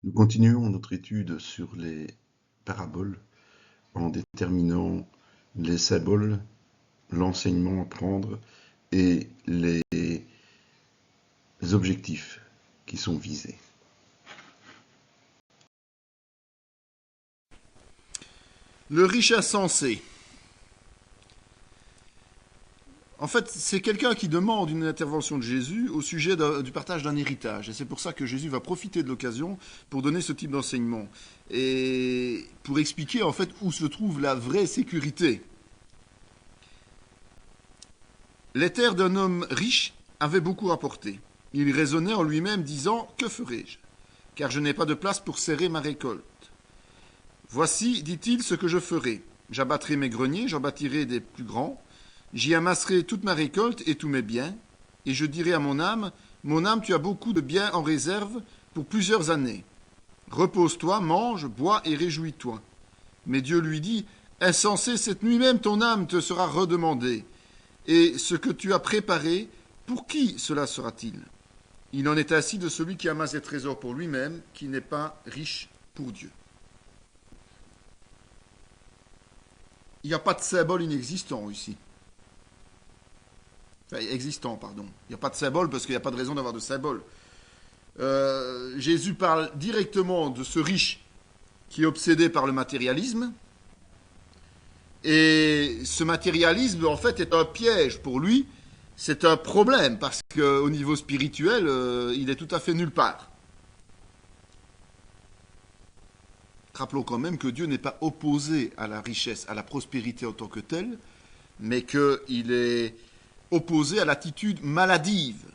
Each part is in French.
Nous continuons notre étude sur les paraboles en déterminant les symboles, l'enseignement à prendre et les objectifs qui sont visés. Le riche insensé. En fait, c'est quelqu'un qui demande une intervention de Jésus au sujet du partage d'un héritage. Et c'est pour ça que Jésus va profiter de l'occasion pour donner ce type d'enseignement. Et pour expliquer en fait où se trouve la vraie sécurité. Les terres d'un homme riche avaient beaucoup rapporté. Il raisonnait en lui-même disant « Que ferai-je ? Car je n'ai pas de place pour serrer ma récolte. Voici, dit-il, ce que je ferai. J'abattrai mes greniers, j'en bâtirai des plus grands. J'y amasserai toute ma récolte et tous mes biens, et je dirai à mon âme, tu as beaucoup de biens en réserve pour plusieurs années. Repose-toi, mange, bois et réjouis-toi. Mais Dieu lui dit, insensé, cette nuit même ton âme te sera redemandée. Et ce que tu as préparé, pour qui cela sera-t-il ? Il en est ainsi de celui qui amasse des trésors pour lui-même, qui n'est pas riche pour Dieu. Il n'y a pas de symbole inexistant ici. Enfin, existant, pardon. Il n'y a pas de symbole parce qu'il n'y a pas de raison d'avoir de symbole. Jésus parle directement de ce riche qui est obsédé par le matérialisme. Et ce matérialisme, en fait, est un piège pour lui. C'est un problème parce qu'au niveau spirituel, il est tout à fait nulle part. Rappelons quand même que Dieu n'est pas opposé à la richesse, à la prospérité en tant que telle, mais qu'il est opposé à l'attitude maladive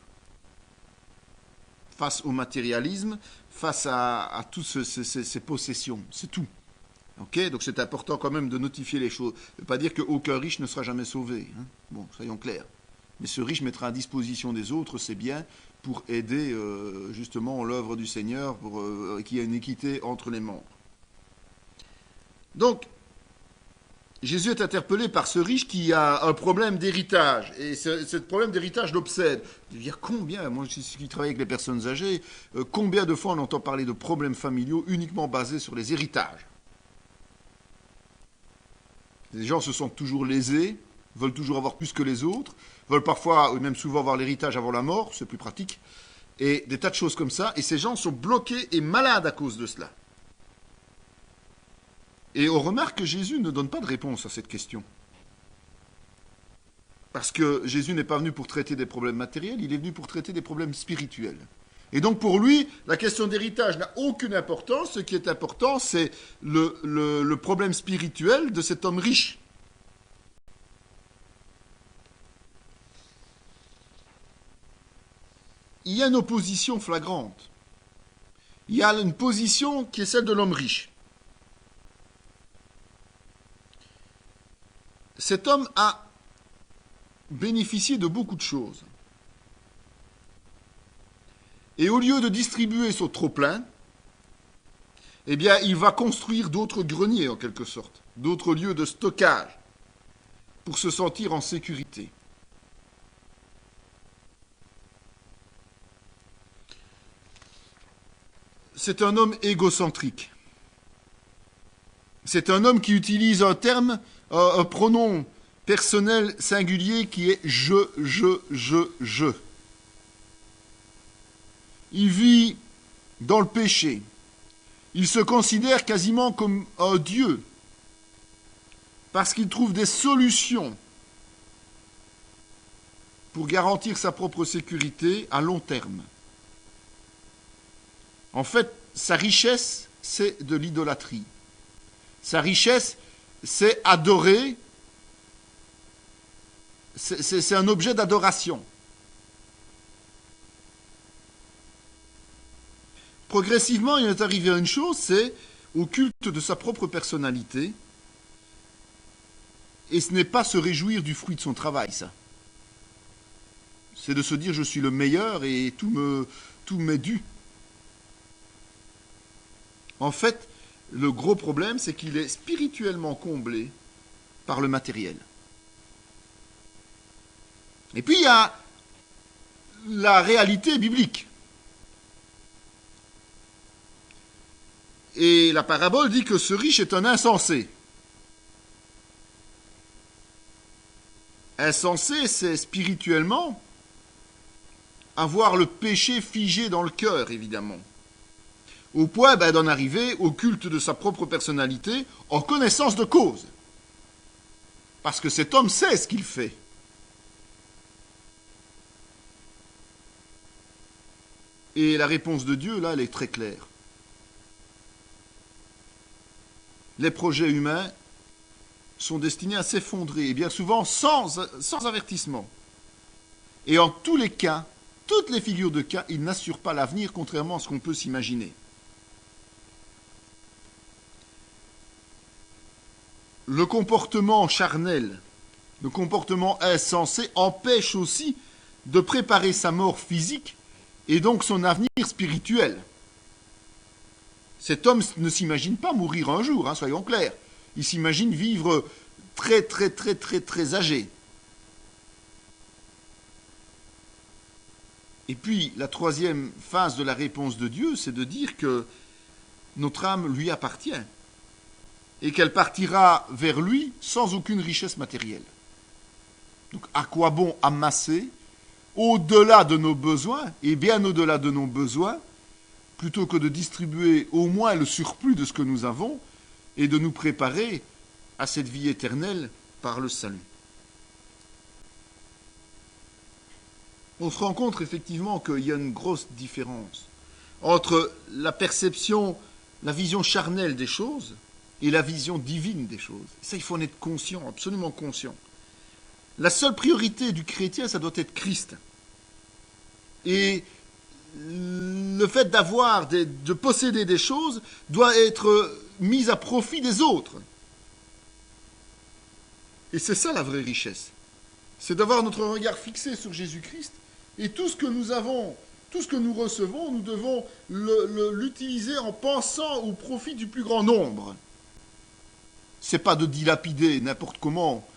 face au matérialisme, face à toutes ces possessions. C'est tout. Okay, donc c'est important quand même de notifier les choses. Ça ne veut pas dire qu'aucun riche ne sera jamais sauvé. Hein. Bon, soyons clairs. Mais ce riche mettra à disposition des autres ses biens pour aider justement l'œuvre du Seigneur, pour qu'il y ait une équité entre les membres. Donc, Jésus est interpellé par ce riche qui a un problème d'héritage. Et ce problème d'héritage l'obsède. Il veut dire combien, moi qui travaille avec les personnes âgées, combien de fois on entend parler de problèmes familiaux uniquement basés sur les héritages. Les gens se sentent toujours lésés, veulent toujours avoir plus que les autres, veulent parfois, ou même souvent avoir l'héritage avant la mort, c'est plus pratique, et des tas de choses comme ça. Et ces gens sont bloqués et malades à cause de cela. Et on remarque que Jésus ne donne pas de réponse à cette question. Parce que Jésus n'est pas venu pour traiter des problèmes matériels, il est venu pour traiter des problèmes spirituels. Et donc pour lui, la question d'héritage n'a aucune importance. Ce qui est important, c'est le problème spirituel de cet homme riche. Il y a une opposition flagrante. Il y a une position qui est celle de l'homme riche. Cet homme a bénéficié de beaucoup de choses. Et au lieu de distribuer son trop-plein, eh bien, il va construire d'autres greniers, en quelque sorte, d'autres lieux de stockage, pour se sentir en sécurité. C'est un homme égocentrique. C'est un homme qui utilise un terme, un pronom personnel singulier qui est je. Il vit dans le péché. Il se considère quasiment comme un dieu parce qu'il trouve des solutions pour garantir sa propre sécurité à long terme. En fait, sa richesse, c'est de l'idolâtrie. Sa richesse, c'est adorer, c'est un objet d'adoration. Progressivement, il est arrivé à une chose, c'est au culte de sa propre personnalité. Et ce n'est pas se réjouir du fruit de son travail, ça. C'est de se dire, je suis le meilleur et tout m'est dû. En fait, le gros problème, c'est qu'il est spirituellement comblé par le matériel. Et puis, il y a la réalité biblique. Et la parabole dit que ce riche est un insensé. Insensé, c'est spirituellement avoir le péché figé dans le cœur, évidemment. Au point d'en arriver au culte de sa propre personnalité en connaissance de cause. Parce que cet homme sait ce qu'il fait. Et la réponse de Dieu, là, elle est très claire. Les projets humains sont destinés à s'effondrer, et bien souvent sans avertissement. Et en tous les cas, toutes les figures de cas, ils n'assurent pas l'avenir, contrairement à ce qu'on peut s'imaginer. Le comportement charnel, le comportement insensé empêche aussi de préparer sa mort physique et donc son avenir spirituel. Cet homme ne s'imagine pas mourir un jour, soyons clairs. Il s'imagine vivre très âgé. Et puis, la troisième phase de la réponse de Dieu, c'est de dire que notre âme lui appartient et qu'elle partira vers lui sans aucune richesse matérielle. Donc, à quoi bon amasser au-delà de nos besoins, et bien au-delà de nos besoins, plutôt que de distribuer au moins le surplus de ce que nous avons et de nous préparer à cette vie éternelle par le salut. On se rend compte effectivement qu'il y a une grosse différence entre la perception, la vision charnelle des choses et la vision divine des choses. Ça, il faut en être conscient, absolument conscient. La seule priorité du chrétien, ça doit être Christ. Et le fait de posséder des choses doit être mis à profit des autres. Et c'est ça la vraie richesse. C'est d'avoir notre regard fixé sur Jésus-Christ et tout ce que nous avons, tout ce que nous recevons, nous devons l'utiliser en pensant au profit du plus grand nombre. C'est pas de dilapider n'importe comment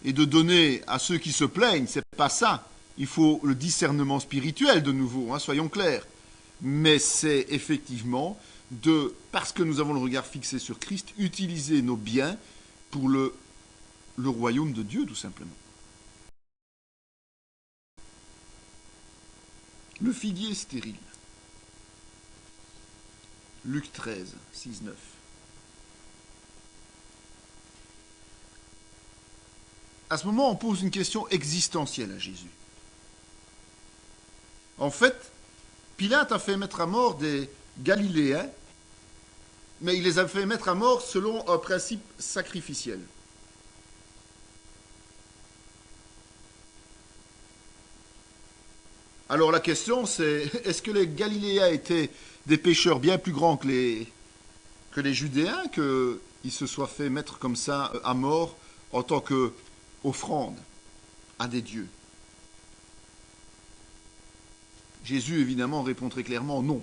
et de donner à ceux qui se plaignent, c'est pas ça. Il faut le discernement spirituel de nouveau, soyons clairs. Mais c'est effectivement parce que nous avons le regard fixé sur Christ, utiliser nos biens pour le royaume de Dieu, tout simplement. Le figuier stérile. Luc 13, 6, 9. À ce moment, on pose une question existentielle à Jésus. En fait, Pilate a fait mettre à mort des Galiléens, mais il les a fait mettre à mort selon un principe sacrificiel. Alors la question c'est, est-ce que les Galiléens étaient des pécheurs bien plus grands que les Judéens, qu'ils se soient fait mettre comme ça à mort en tant qu'offrande à des dieux? Jésus, évidemment, répond très clairement non.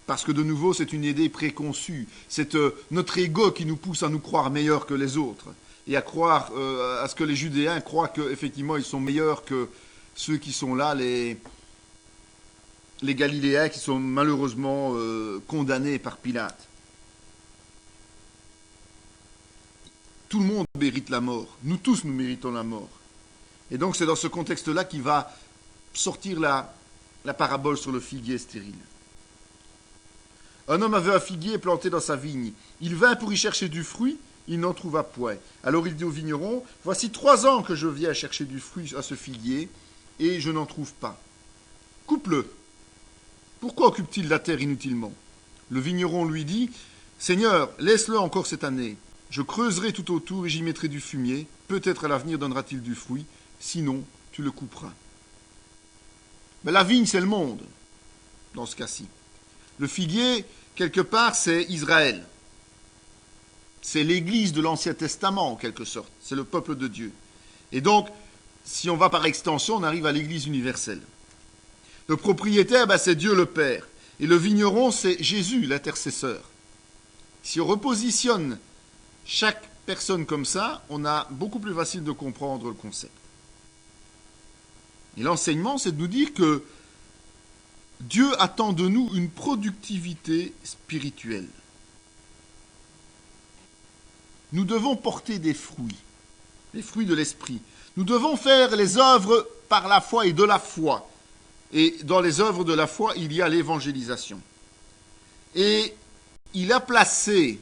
Parce que, de nouveau, c'est une idée préconçue. C'est notre ego qui nous pousse à nous croire meilleurs que les autres. Et à croire, à ce que les Judéens croient qu'effectivement, ils sont meilleurs que ceux qui sont là, les Galiléens, qui sont malheureusement condamnés par Pilate. Tout le monde mérite la mort. Nous tous, nous méritons la mort. Et donc, c'est dans ce contexte-là qu'il va sortir la parabole sur le figuier stérile. Un homme avait un figuier planté dans sa vigne. Il vint pour y chercher du fruit, il n'en trouva point. Alors il dit au vigneron, « Voici 3 ans que je viens chercher du fruit à ce figuier, et je n'en trouve pas. Coupe-le. Pourquoi occupe-t-il la terre inutilement ?» Le vigneron lui dit, « Seigneur, laisse-le encore cette année. Je creuserai tout autour et j'y mettrai du fumier. Peut-être à l'avenir donnera-t-il du fruit, sinon tu le couperas. » Mais la vigne, c'est le monde, dans ce cas-ci. Le figuier, quelque part, c'est Israël. C'est l'Église de l'Ancien Testament, en quelque sorte. C'est le peuple de Dieu. Et donc, si on va par extension, on arrive à l'Église universelle. Le propriétaire, c'est Dieu le Père. Et le vigneron, c'est Jésus, l'intercesseur. Si on repositionne chaque personne comme ça, on a beaucoup plus facile de comprendre le concept. Et l'enseignement, c'est de nous dire que Dieu attend de nous une productivité spirituelle. Nous devons porter des fruits, les fruits de l'esprit. Nous devons faire les œuvres par la foi et de la foi. Et dans les œuvres de la foi, il y a l'évangélisation. Et il a placé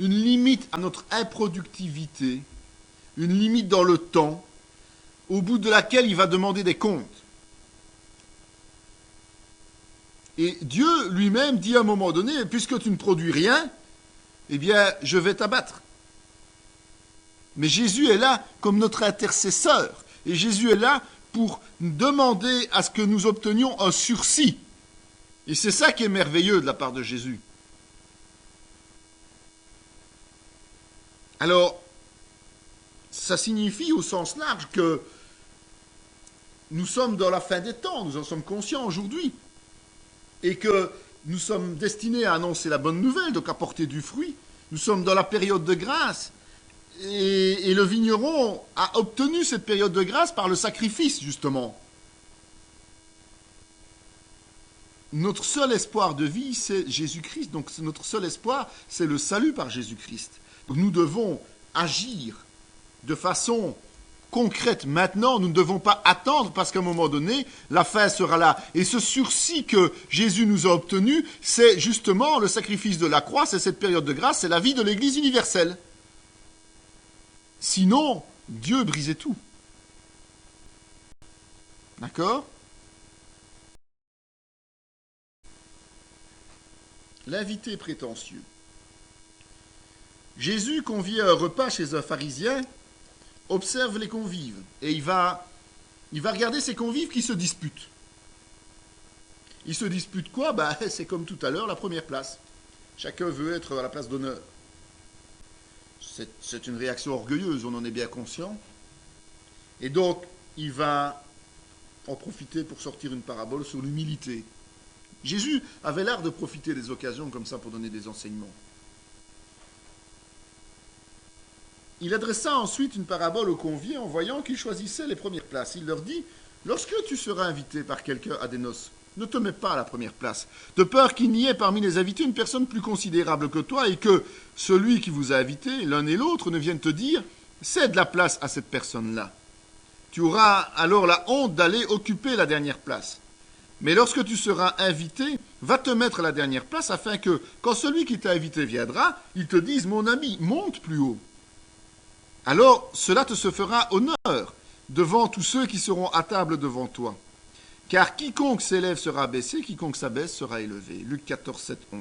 une limite à notre improductivité, une limite dans le temps, au bout de laquelle il va demander des comptes. Et Dieu lui-même dit à un moment donné, puisque tu ne produis rien, eh bien, je vais t'abattre. Mais Jésus est là comme notre intercesseur. Et Jésus est là pour demander à ce que nous obtenions un sursis. Et c'est ça qui est merveilleux de la part de Jésus. Alors, ça signifie au sens large que nous sommes dans la fin des temps, nous en sommes conscients aujourd'hui, et que nous sommes destinés à annoncer la bonne nouvelle, donc à porter du fruit. Nous sommes dans la période de grâce, et le vigneron a obtenu cette période de grâce par le sacrifice, justement. Notre seul espoir de vie, c'est Jésus-Christ. Donc notre seul espoir, c'est le salut par Jésus-Christ. Donc nous devons agir de façon concrète maintenant. Nous ne devons pas attendre parce qu'à un moment donné, la fin sera là. Et ce sursis que Jésus nous a obtenu, c'est justement le sacrifice de la croix, c'est cette période de grâce, c'est la vie de l'Église universelle. Sinon, Dieu brisait tout. D'accord ? L'invité prétentieux. Jésus, convié à un repas chez un pharisien, observe les convives et il va regarder ces convives qui se disputent. Ils se disputent quoi ? C'est comme tout à l'heure, la première place. Chacun veut être à la place d'honneur. C'est une réaction orgueilleuse, on en est bien conscient. Et donc, il va en profiter pour sortir une parabole sur l'humilité. Jésus avait l'art de profiter des occasions comme ça pour donner des enseignements. Il adressa ensuite une parabole aux conviés en voyant qu'ils choisissaient les premières places. Il leur dit, lorsque tu seras invité par quelqu'un à des noces, ne te mets pas à la première place, de peur qu'il n'y ait parmi les invités une personne plus considérable que toi et que celui qui vous a invité, l'un et l'autre, ne vienne te dire « cède la place à cette personne-là ». Tu auras alors la honte d'aller occuper la dernière place. Mais lorsque tu seras invité, va te mettre à la dernière place afin que, quand celui qui t'a invité viendra, il te dise « mon ami, monte plus haut ». Alors cela te se fera honneur devant tous ceux qui seront à table devant toi. Car quiconque s'élève sera abaissé, quiconque s'abaisse sera élevé. Luc 14, 7, 11.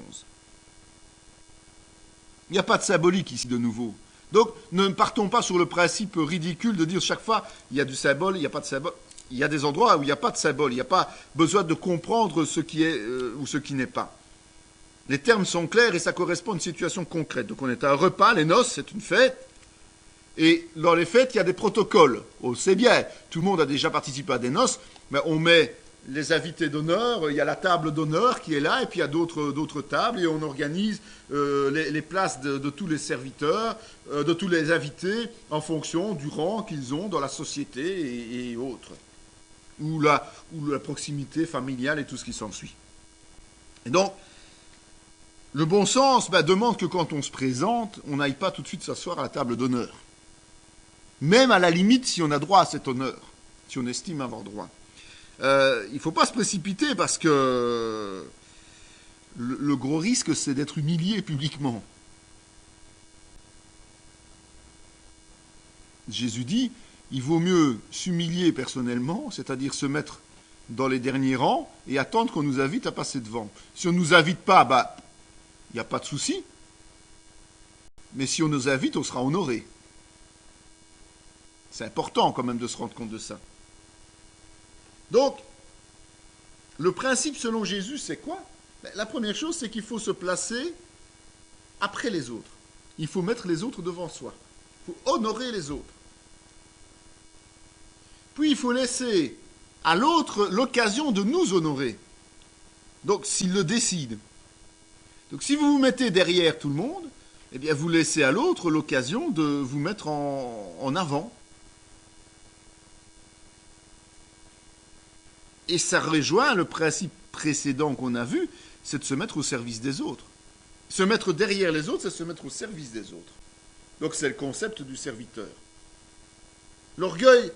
Il n'y a pas de symbolique ici de nouveau. Donc ne partons pas sur le principe ridicule de dire chaque fois il y a du symbole, il n'y a pas de symbole. Il y a des endroits où il n'y a pas de symbole, il n'y a pas besoin de comprendre ce qui est ou ce qui n'est pas. Les termes sont clairs et ça correspond à une situation concrète. Donc on est à un repas, les noces, c'est une fête. Et dans les fêtes, il y a des protocoles. On sait bien, tout le monde a déjà participé à des noces, mais on met les invités d'honneur, il y a la table d'honneur qui est là, et puis il y a d'autres tables, et on organise les places de tous les serviteurs, de tous les invités, en fonction du rang qu'ils ont dans la société et autres, ou la proximité familiale et tout ce qui s'ensuit. Et donc, le bon sens demande que quand on se présente, on n'aille pas tout de suite s'asseoir à la table d'honneur. Même à la limite si on a droit à cet honneur, si on estime avoir droit. Il ne faut pas se précipiter parce que le gros risque, c'est d'être humilié publiquement. Jésus dit, il vaut mieux s'humilier personnellement, c'est-à-dire se mettre dans les derniers rangs et attendre qu'on nous invite à passer devant. Si on ne nous invite pas, il n'y a pas de souci. Mais si on nous invite, on sera honoré. C'est important quand même de se rendre compte de ça. Donc, le principe selon Jésus, c'est quoi ? La première chose, c'est qu'il faut se placer après les autres. Il faut mettre les autres devant soi. Il faut honorer les autres. Puis, il faut laisser à l'autre l'occasion de nous honorer. Donc, s'il le décide. Donc, si vous vous mettez derrière tout le monde, eh bien, vous laissez à l'autre l'occasion de vous mettre en avant. Et ça rejoint le principe précédent qu'on a vu, c'est de se mettre au service des autres. Se mettre derrière les autres, c'est se mettre au service des autres. Donc c'est le concept du serviteur. L'orgueil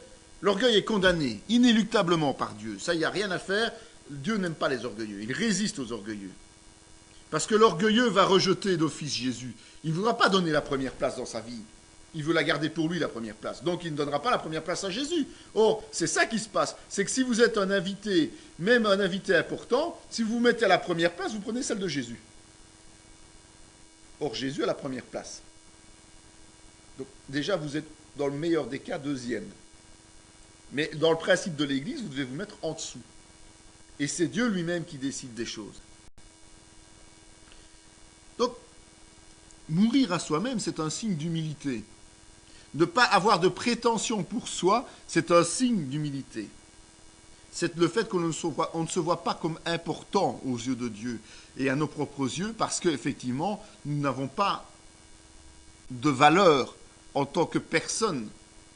est condamné inéluctablement par Dieu. Ça, il n'y a rien à faire. Dieu n'aime pas les orgueilleux. Il résiste aux orgueilleux. Parce que l'orgueilleux va rejeter d'office Jésus. Il ne voudra pas donner la première place dans sa vie. Il veut la garder pour lui, la première place. Donc il ne donnera pas la première place à Jésus. Or, c'est ça qui se passe. C'est que si vous êtes un invité, même un invité important, si vous vous mettez à la première place, vous prenez celle de Jésus. Or, Jésus a la première place. Donc déjà, vous êtes, dans le meilleur des cas, deuxième. Mais dans le principe de l'Église, vous devez vous mettre en dessous. Et c'est Dieu lui-même qui décide des choses. Donc, mourir à soi-même, c'est un signe d'humilité. Ne pas avoir de prétention pour soi, c'est un signe d'humilité. C'est le fait qu'on ne se voit pas comme important aux yeux de Dieu et à nos propres yeux, parce qu'effectivement, nous n'avons pas de valeur en tant que personne.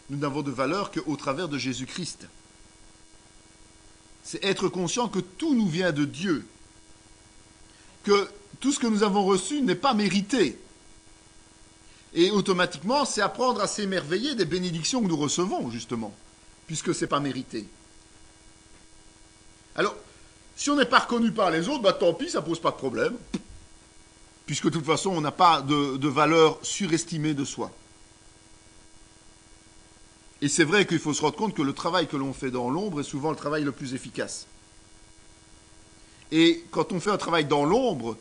Nous n'avons de valeur qu'au travers de Jésus-Christ. C'est être conscient que tout nous vient de Dieu, que tout ce que nous avons reçu n'est pas mérité. Et automatiquement, c'est apprendre à s'émerveiller des bénédictions que nous recevons, justement, puisque ce n'est pas mérité. Alors, si on n'est pas reconnu par les autres, tant pis, ça ne pose pas de problème, puisque de toute façon, on n'a pas de valeur surestimée de soi. Et c'est vrai qu'il faut se rendre compte que le travail que l'on fait dans l'ombre est souvent le travail le plus efficace. Et quand on fait un travail dans l'ombre,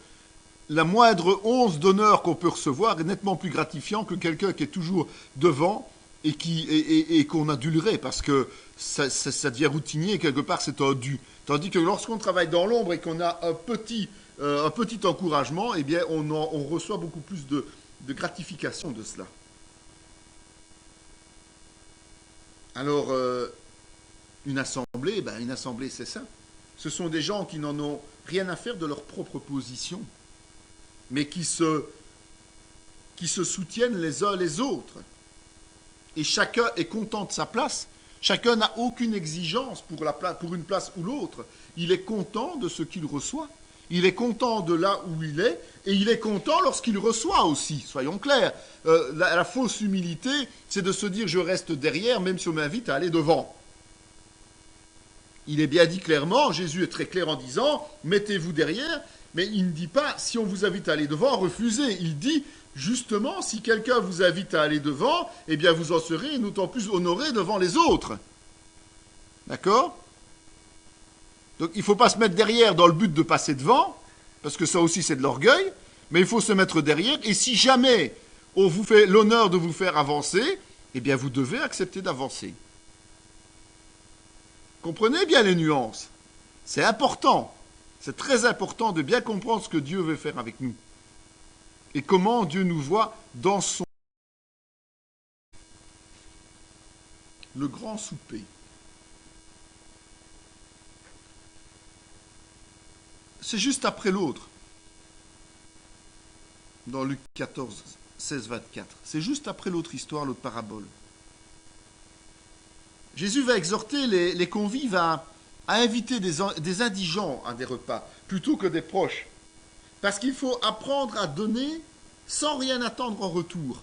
la moindre once d'honneur qu'on peut recevoir est nettement plus gratifiant que quelqu'un qui est toujours devant et qu'on adulerait, parce que ça devient routinier et quelque part c'est un dû. Tandis que lorsqu'on travaille dans l'ombre et qu'on a un petit encouragement, eh bien on reçoit beaucoup plus de gratification de cela. Alors, une assemblée c'est ça. Ce sont des gens qui n'en ont rien à faire de leur propre position, mais qui se soutiennent les uns les autres. Et chacun est content de sa place. Chacun n'a aucune exigence pour une place ou l'autre. Il est content de ce qu'il reçoit. Il est content de là où il est, et il est content lorsqu'il reçoit aussi, soyons clairs. La fausse humilité, c'est de se dire je reste derrière, même si on m'invite à aller devant. Il est bien dit clairement, Jésus est très clair en disant, mettez-vous derrière, mais il ne dit pas, si on vous invite à aller devant, refusez. Il dit, justement, si quelqu'un vous invite à aller devant, eh bien vous en serez d'autant plus honoré devant les autres. D'accord ? Donc il ne faut pas se mettre derrière dans le but de passer devant, parce que ça aussi c'est de l'orgueil, mais il faut se mettre derrière, et si jamais on vous fait l'honneur de vous faire avancer, eh bien vous devez accepter d'avancer. Comprenez bien les nuances. C'est important, c'est très important de bien comprendre ce que Dieu veut faire avec nous, et comment Dieu nous voit dans son... Le grand souper. C'est juste après l'autre. Dans Luc 14, 16, 24. C'est juste après l'autre histoire, l'autre parabole. Jésus va exhorter les convives à inviter des indigents à des repas, plutôt que des proches. Parce qu'il faut apprendre à donner sans rien attendre en retour.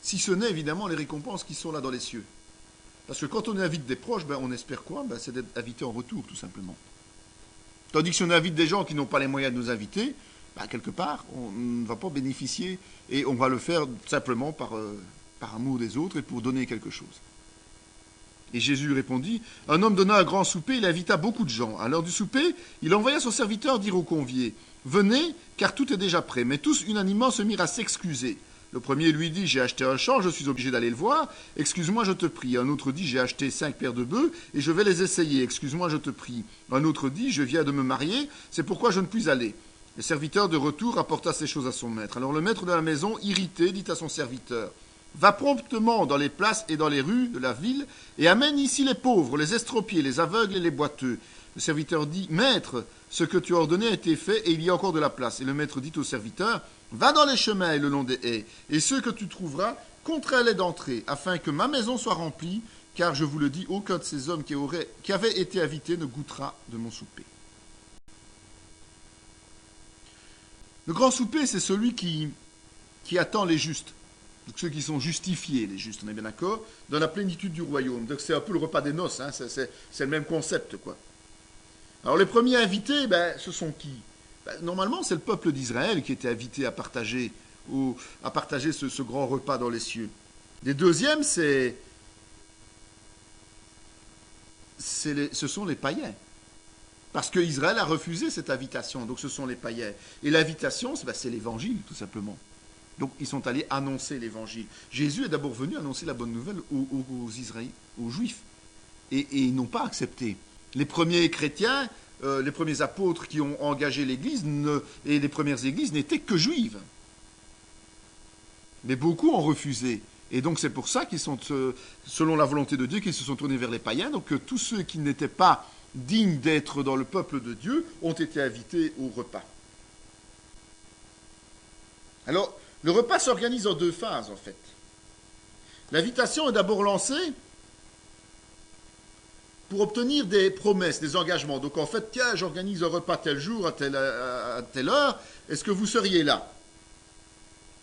Si ce n'est évidemment les récompenses qui sont là dans les cieux. Parce que quand on invite des proches, on espère quoi ? C'est d'être invité en retour, tout simplement. Tandis que si on invite des gens qui n'ont pas les moyens de nous inviter, quelque part, on ne va pas bénéficier et on va le faire simplement par amour des autres et pour donner quelque chose. Et Jésus répondit, un homme donna un grand souper, il invita beaucoup de gens. À l'heure du souper, il envoya son serviteur dire aux conviés, venez, car tout est déjà prêt. Mais tous unanimement se mirent à s'excuser. Le premier lui dit, j'ai acheté un champ, je suis obligé d'aller le voir. Excuse-moi, je te prie. Un autre dit, j'ai acheté 5 paires de bœufs et je vais les essayer. Excuse-moi, je te prie. Un autre dit, je viens de me marier, c'est pourquoi je ne puis aller. Le serviteur de retour rapporta ces choses à son maître. Alors le maître de la maison, irrité, dit à son serviteur, va promptement dans les places et dans les rues de la ville et amène ici les pauvres, les estropiés, les aveugles et les boiteux. Le serviteur dit, maître, ce que tu as ordonné a été fait et il y a encore de la place. Et le maître dit au serviteur, va dans les chemins et le long des haies, et ceux que tu trouveras, contrains-les d'entrer, afin que ma maison soit remplie, car je vous le dis, aucun de ces hommes qui avaient été invités ne goûtera de mon souper. Le grand souper, c'est celui qui attend les justes. Donc ceux qui sont justifiés, les justes, on est bien d'accord, dans la plénitude du royaume. Donc c'est un peu le repas des noces, hein, c'est le même concept, quoi. Alors les premiers invités, ce sont qui? Normalement, c'est le peuple d'Israël qui était invité à partager ce grand repas dans les cieux. Les deuxièmes, ce sont les païens. Parce qu'Israël a refusé cette invitation, donc ce sont les païens. Et l'invitation, c'est l'évangile, tout simplement. Donc ils sont allés annoncer l'évangile. Jésus est d'abord venu annoncer la bonne nouvelle aux Israéliens, aux Juifs. Et ils n'ont pas accepté. Les premiers chrétiens, les premiers apôtres qui ont engagé l'Église, et les premières églises n'étaient que juives. Mais beaucoup ont refusé. Et donc c'est pour ça qu'ils sont, selon la volonté de Dieu, qu'ils se sont tournés vers les païens. Donc tous ceux qui n'étaient pas dignes d'être dans le peuple de Dieu ont été invités au repas. Alors, le repas s'organise en deux phases, en fait. L'invitation est d'abord lancée pour obtenir des promesses, des engagements. Donc, en fait, tiens, j'organise un repas tel jour, à telle heure, est-ce que vous seriez là?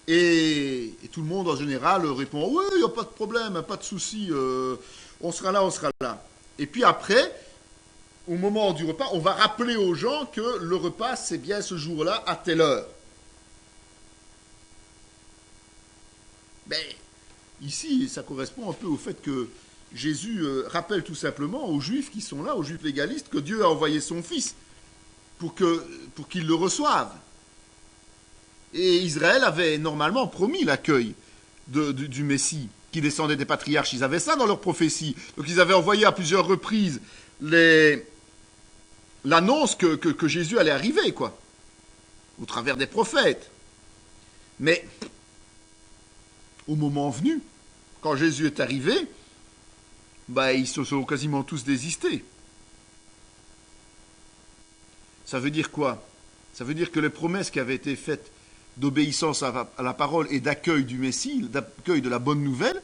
Et tout le monde, en général, répond, oui, il n'y a pas de problème, pas de souci, on sera là, on sera là. Et puis après, au moment du repas, on va rappeler aux gens que le repas, c'est bien ce jour-là, à telle heure. Mais ici, ça correspond un peu au fait que Jésus rappelle tout simplement aux Juifs qui sont là, aux Juifs légalistes, que Dieu a envoyé son Fils pour qu'ils le reçoivent. Et Israël avait normalement promis l'accueil du Messie, qui descendait des patriarches. Ils avaient ça dans leur prophétie. Donc ils avaient envoyé à plusieurs reprises l'annonce que Jésus allait arriver, quoi, au travers des prophètes. Mais au moment venu, quand Jésus est arrivé, ils se sont quasiment tous désistés. Ça veut dire quoi? Ça veut dire que les promesses qui avaient été faites d'obéissance à la parole et d'accueil du Messie, d'accueil de la bonne nouvelle,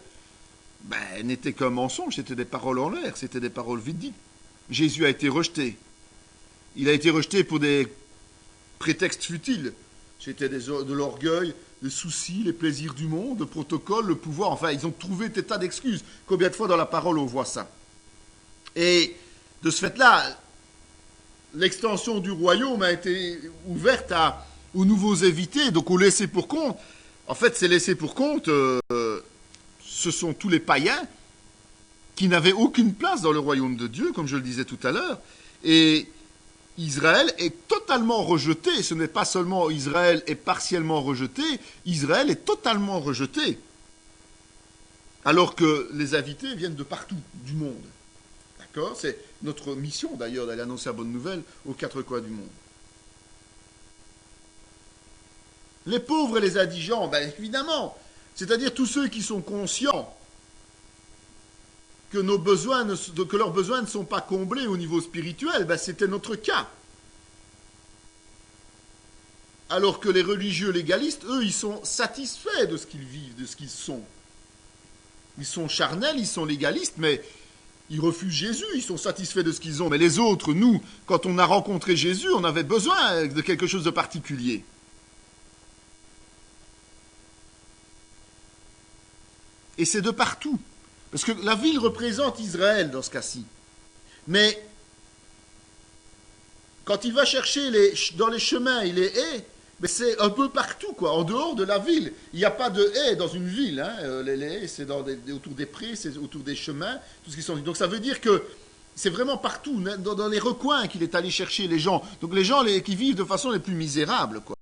n'étaient qu'un mensonge, c'était des paroles en l'air, c'était des paroles vides. Jésus a été rejeté. Il a été rejeté pour des prétextes futiles. C'était de l'orgueil, des soucis, les plaisirs du monde, le protocole, le pouvoir. Enfin, ils ont trouvé des tas d'excuses. Combien de fois dans la parole on voit ça? Et de ce fait-là, l'extension du royaume a été ouverte aux nouveaux invités, donc aux laissés pour compte. En fait, ces laissés pour compte, ce sont tous les païens qui n'avaient aucune place dans le royaume de Dieu, comme je le disais tout à l'heure. Et Israël est totalement rejeté. Ce n'est pas seulement Israël est partiellement rejeté, Israël est totalement rejeté. Alors que les invités viennent de partout, du monde. D'accord? C'est notre mission d'ailleurs d'aller annoncer la bonne nouvelle aux quatre coins du monde. Les pauvres et les indigents, évidemment, c'est-à-dire tous ceux qui sont conscients que leurs besoins ne sont pas comblés au niveau spirituel, c'était notre cas. Alors que les religieux légalistes, eux, ils sont satisfaits de ce qu'ils vivent, de ce qu'ils sont. Ils sont charnels, ils sont légalistes, mais ils refusent Jésus, ils sont satisfaits de ce qu'ils ont. Mais les autres, nous, quand on a rencontré Jésus, on avait besoin de quelque chose de particulier. Et c'est de partout. Parce que la ville représente Israël dans ce cas-ci. Mais quand il va chercher dans les chemins et les haies, c'est un peu partout, quoi, en dehors de la ville. Il n'y a pas de haies dans une ville. Hein. Les haies, c'est autour des prés, c'est autour des chemins, tout ce qui sont. Donc ça veut dire que c'est vraiment partout, dans les recoins qu'il est allé chercher les gens. Donc les gens qui vivent de façon les plus misérables, quoi.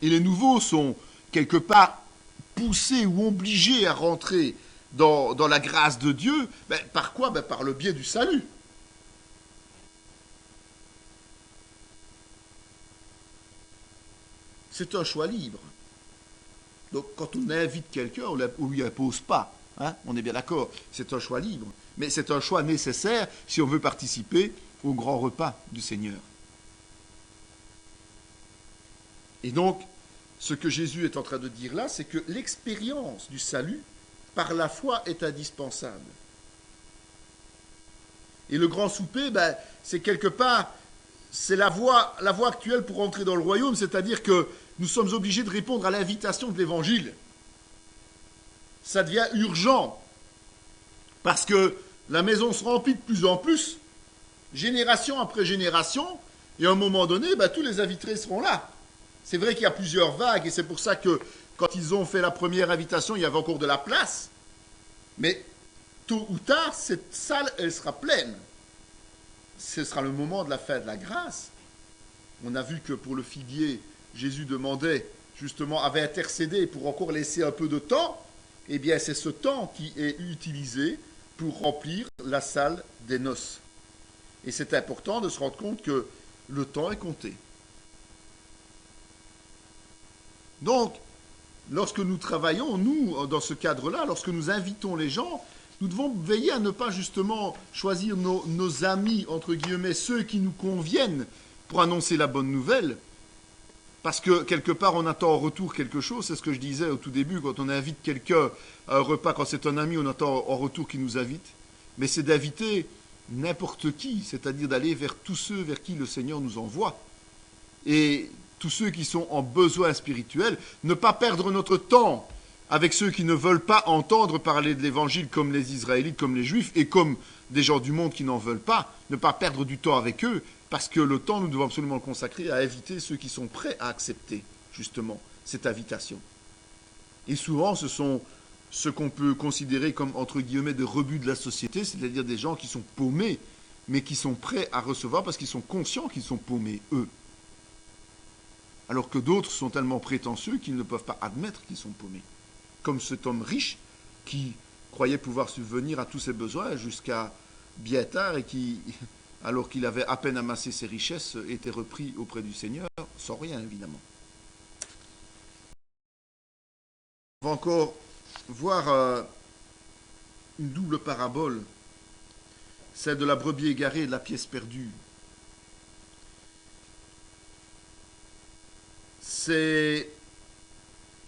Et les nouveaux sont quelque part poussés ou obligés à rentrer dans la grâce de Dieu, par quoi? Par le biais du salut. C'est un choix libre. Donc quand on invite quelqu'un, on ne lui impose pas. Hein, on est bien d'accord, c'est un choix libre. Mais c'est un choix nécessaire si on veut participer au grand repas du Seigneur. Et donc, ce que Jésus est en train de dire là, c'est que l'expérience du salut par la foi est indispensable. Et le grand souper, c'est quelque part c'est la voie actuelle pour entrer dans le royaume, c'est-à-dire que nous sommes obligés de répondre à l'invitation de l'évangile. Ça devient urgent, parce que la maison se remplit de plus en plus, génération après génération, et à un moment donné, tous les invités seront là. C'est vrai qu'il y a plusieurs vagues, et c'est pour ça que quand ils ont fait la première invitation, il y avait encore de la place, mais tôt ou tard, cette salle, elle sera pleine. Ce sera le moment de la fin de la grâce. On a vu que pour le figuier, Jésus demandait, justement, avait intercédé pour encore laisser un peu de temps. Eh bien, c'est ce temps qui est utilisé pour remplir la salle des noces. Et c'est important de se rendre compte que le temps est compté. Donc, lorsque nous travaillons, nous, dans ce cadre-là, lorsque nous invitons les gens, nous devons veiller à ne pas justement choisir nos amis, entre guillemets, ceux qui nous conviennent pour annoncer la bonne nouvelle, parce que quelque part on attend en retour quelque chose. C'est ce que je disais au tout début, quand on invite quelqu'un à un repas, quand c'est un ami, on attend en retour qu'il nous invite, mais c'est d'inviter n'importe qui, c'est-à-dire d'aller vers tous ceux vers qui le Seigneur nous envoie, et tous ceux qui sont en besoin spirituel, ne pas perdre notre temps avec ceux qui ne veulent pas entendre parler de l'évangile, comme les Israélites, comme les Juifs, et comme des gens du monde qui n'en veulent pas, ne pas perdre du temps avec eux, parce que le temps, nous devons absolument le consacrer à inviter ceux qui sont prêts à accepter, justement, cette invitation. Et souvent, ce sont ce qu'on peut considérer comme, entre guillemets, des rebuts de la société, c'est-à-dire des gens qui sont paumés, mais qui sont prêts à recevoir parce qu'ils sont conscients qu'ils sont paumés, eux. Alors que d'autres sont tellement prétentieux qu'ils ne peuvent pas admettre qu'ils sont paumés. Comme cet homme riche qui croyait pouvoir subvenir à tous ses besoins jusqu'à bien tard et qui, alors qu'il avait à peine amassé ses richesses, était repris auprès du Seigneur, sans rien évidemment. On va encore voir une double parabole, celle de la brebis égarée et de la pièce perdue. C'est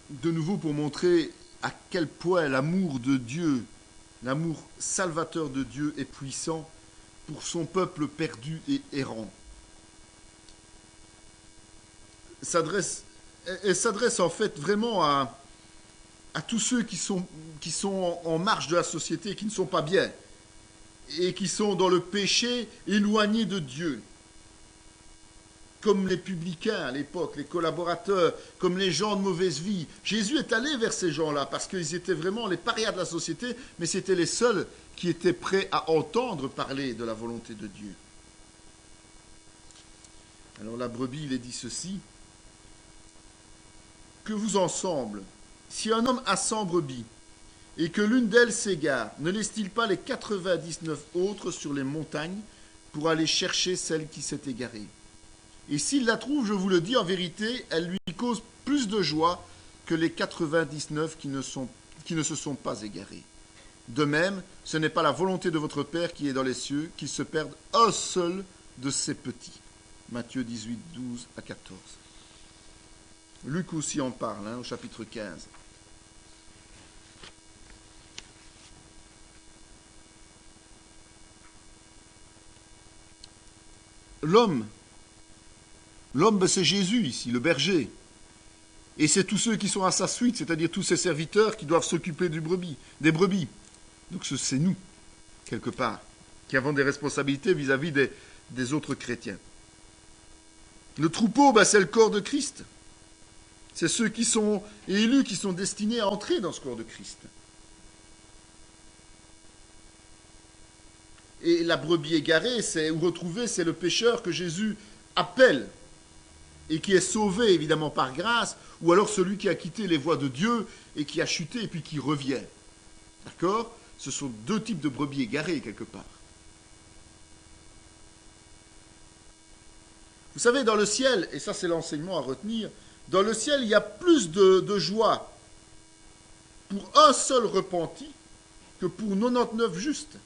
de nouveau pour montrer à quel point l'amour de Dieu, l'amour salvateur de Dieu est puissant pour son peuple perdu et errant. Elle s'adresse en fait vraiment à tous ceux qui sont en marge de la société, qui ne sont pas bien, et qui sont dans le péché, éloignés de Dieu. Comme les publicains à l'époque, les collaborateurs, comme les gens de mauvaise vie. Jésus est allé vers ces gens-là parce qu'ils étaient vraiment les parias de la société, mais c'était les seuls qui étaient prêts à entendre parler de la volonté de Dieu. Alors la brebis, il est dit ceci, que vous en semble, si un homme a 100 brebis et que l'une d'elles s'égare, ne laisse-t-il pas les 99 autres sur les montagnes pour aller chercher celle qui s'est égarée ? Et s'il la trouve, je vous le dis en vérité, elle lui cause plus de joie que les 99 qui ne se sont pas égarés. De même, ce n'est pas la volonté de votre Père qui est dans les cieux, qu'il se perde un seul de ses petits. Matthieu 18, 12 à 14. Luc aussi en parle, au chapitre 15. L'homme, c'est Jésus ici, le berger. Et c'est tous ceux qui sont à sa suite, c'est-à-dire tous ses serviteurs qui doivent s'occuper des brebis. Donc c'est nous, quelque part, qui avons des responsabilités vis-à-vis des autres chrétiens. Le troupeau, c'est le corps de Christ. C'est ceux qui sont élus, qui sont destinés à entrer dans ce corps de Christ. Et la brebis égarée, c'est le pécheur que Jésus appelle et qui est sauvé évidemment par grâce, ou alors celui qui a quitté les voies de Dieu et qui a chuté et puis qui revient. D'accord ? Ce sont deux types de brebis égarées quelque part. Vous savez, dans le ciel, et ça c'est l'enseignement à retenir, dans le ciel il y a plus de joie pour un seul repenti que pour 99 justes.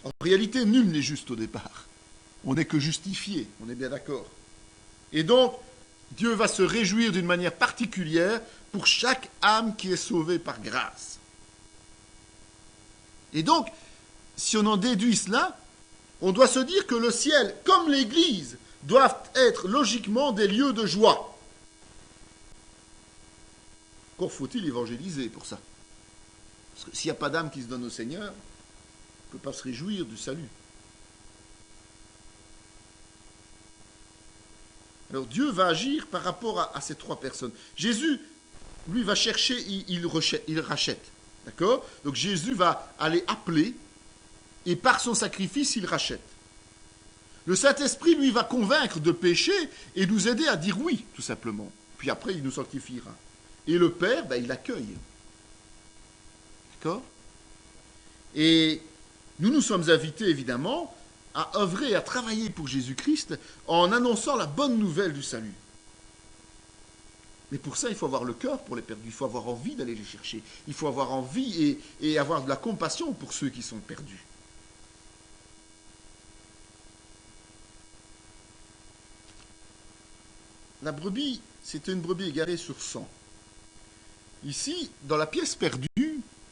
En réalité, nul n'est juste au départ. On n'est que justifié, on est bien d'accord. Et donc, Dieu va se réjouir d'une manière particulière pour chaque âme qui est sauvée par grâce. Et donc, si on en déduit cela, on doit se dire que le ciel, comme l'Église, doivent être logiquement des lieux de joie. Encore faut-il évangéliser pour ça. Parce que s'il n'y a pas d'âme qui se donne au Seigneur, on ne peut pas se réjouir du salut. Alors Dieu va agir par rapport à ces trois personnes. Jésus, lui, va chercher, il rachète. D'accord? Donc Jésus va aller appeler, et par son sacrifice, il rachète. Le Saint-Esprit, lui, va convaincre de péché et nous aider à dire oui, tout simplement. Puis après, il nous sanctifiera. Et le Père, il l'accueille. D'accord? Et nous sommes invités, évidemment, à œuvrer et à travailler pour Jésus-Christ en annonçant la bonne nouvelle du salut. Mais pour ça, il faut avoir le cœur pour les perdus. Il faut avoir envie d'aller les chercher. Il faut avoir envie et avoir de la compassion pour ceux qui sont perdus. La brebis, c'était une brebis égarée sur 100. Ici, dans la pièce perdue,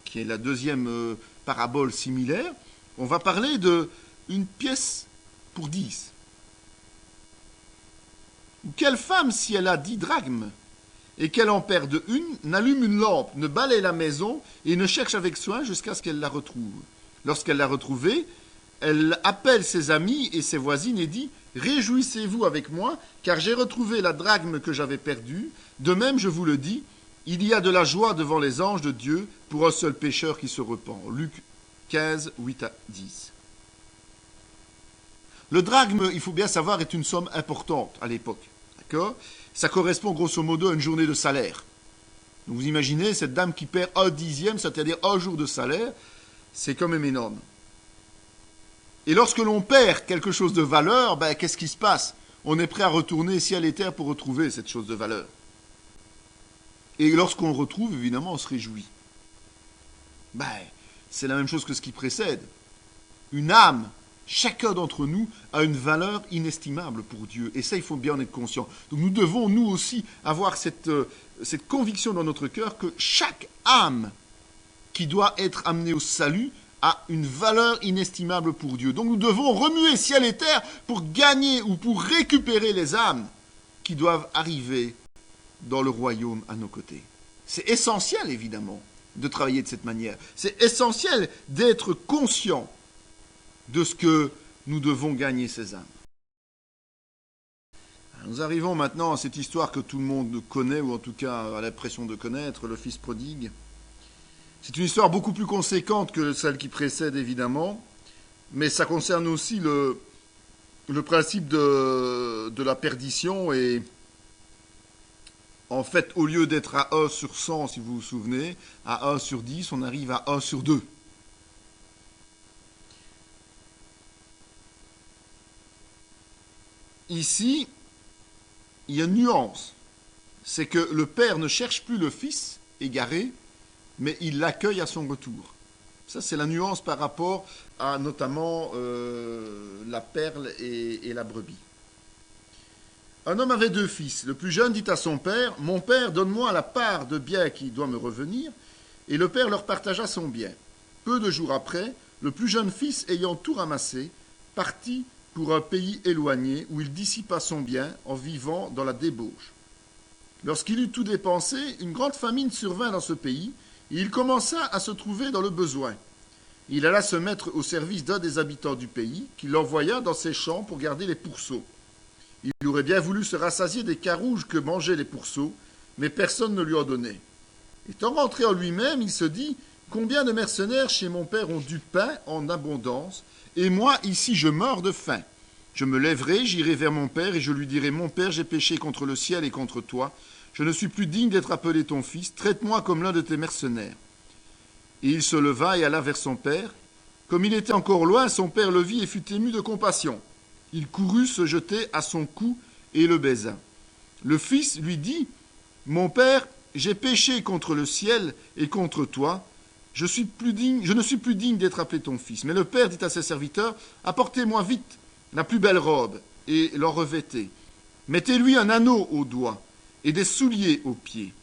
qui est la deuxième parabole similaire, on va parler d'une pièce pour 10. Quelle femme, si elle a 10 drachmes et qu'elle en perde une, n'allume une lampe, ne balaye la maison et ne cherche avec soin jusqu'à ce qu'elle la retrouve. Lorsqu'elle l'a retrouvée, elle appelle ses amis et ses voisines et dit « Réjouissez-vous avec moi, car j'ai retrouvé la drachme que j'avais perdue. De même, je vous le dis, il y a de la joie devant les anges de Dieu pour un seul pécheur qui se repent. » Luc 15, 8 à 10. Le drachme, il faut bien savoir, est une somme importante à l'époque. D'accord ? Ça correspond grosso modo à une journée de salaire. Donc vous imaginez, cette dame qui perd 1/10, c'est-à-dire un jour de salaire, c'est quand même énorme. Et lorsque l'on perd quelque chose de valeur, qu'est-ce qui se passe? On est prêt à retourner ciel et terre pour retrouver cette chose de valeur. Et lorsqu'on le retrouve, évidemment, on se réjouit. C'est la même chose que ce qui précède. Une âme, chacun d'entre nous, a une valeur inestimable pour Dieu. Et ça, il faut bien en être conscient. Donc nous devons, nous aussi, avoir cette conviction dans notre cœur que chaque âme qui doit être amenée au salut a une valeur inestimable pour Dieu. Donc nous devons remuer ciel et terre pour gagner ou pour récupérer les âmes qui doivent arriver dans le royaume à nos côtés. C'est essentiel, évidemment, de travailler de cette manière. C'est essentiel d'être conscient de ce que nous devons gagner ces âmes. Nous arrivons maintenant à cette histoire que tout le monde connaît, ou en tout cas a l'impression de connaître, le fils prodigue. C'est une histoire beaucoup plus conséquente que celle qui précède, évidemment, mais ça concerne aussi le principe de la perdition. Et en fait, au lieu d'être à 1 sur 100, si vous vous souvenez, à 1 sur 10, on arrive à 1 sur 2. Ici, il y a une nuance. C'est que le père ne cherche plus le fils égaré, mais il l'accueille à son retour. Ça, c'est la nuance par rapport à notamment la perle et la brebis. Un homme avait 2 fils. Le plus jeune dit à son père, « Mon père, donne-moi la part de bien qui doit me revenir. » Et le père leur partagea son bien. Peu de jours après, le plus jeune fils, ayant tout ramassé, partit pour un pays éloigné où il dissipa son bien en vivant dans la débauche. Lorsqu'il eut tout dépensé, une grande famine survint dans ce pays, et il commença à se trouver dans le besoin. Il alla se mettre au service d'un des habitants du pays, qui l'envoya dans ses champs pour garder les pourceaux. Il aurait bien voulu se rassasier des carouges que mangeaient les pourceaux, mais personne ne lui en donnait. Étant rentré en lui-même, il se dit « Combien de mercenaires chez mon père ont du pain en abondance, et moi, ici, je meurs de faim. Je me lèverai, j'irai vers mon père, et je lui dirai « Mon père, j'ai péché contre le ciel et contre toi. Je ne suis plus digne d'être appelé ton fils. Traite-moi comme l'un de tes mercenaires. » Et il se leva et alla vers son père. Comme il était encore loin, son père le vit et fut ému de compassion. Il courut se jeter à son cou et le baisa. Le fils lui dit « Mon père, j'ai péché contre le ciel et contre toi. Je ne suis plus digne d'être appelé ton fils. » Mais le père dit à ses serviteurs « Apportez-moi vite la plus belle robe et l'en revêtez. Mettez-lui un anneau au doigt et des souliers aux pieds.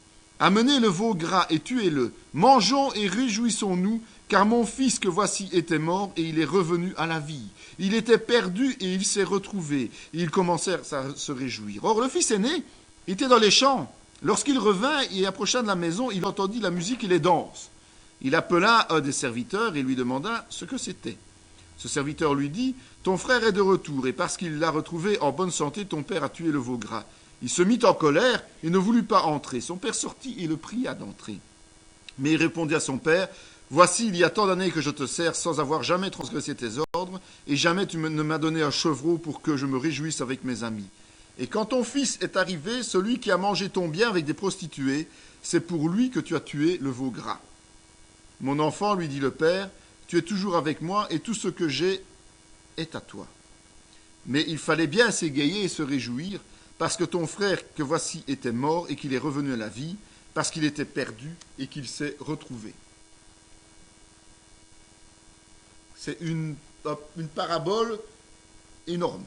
Amenez le veau gras et tuez-le. Mangeons et réjouissons-nous, Car mon fils que voici était mort et il est revenu à la vie. Il était perdu et il s'est retrouvé. Et ils commencèrent à se réjouir. Or, le fils aîné était dans les champs. Lorsqu'il revint et approcha de la maison, il entendit la musique et les danses. Il appela un des serviteurs et lui demanda ce que c'était. Ce serviteur lui dit, « Ton frère est de retour, et parce qu'il l'a retrouvé en bonne santé, ton père a tué le veau gras. » Il se mit en colère et ne voulut pas entrer. Son père sortit et le pria d'entrer. Mais il répondit à son père, « Voici, il y a tant d'années que je te sers sans avoir jamais transgressé tes ordres, et jamais tu ne m'as donné un chevreau pour que je me réjouisse avec mes amis. Et quand ton fils est arrivé, celui qui a mangé ton bien avec des prostituées, c'est pour lui que tu as tué le veau gras. Mon enfant, lui dit le père, tu es toujours avec moi et tout ce que j'ai est à toi. Mais il fallait bien s'égayer et se réjouir, parce que ton frère que voici était mort et qu'il est revenu à la vie, parce qu'il était perdu et qu'il s'est retrouvé. » C'est une parabole énorme.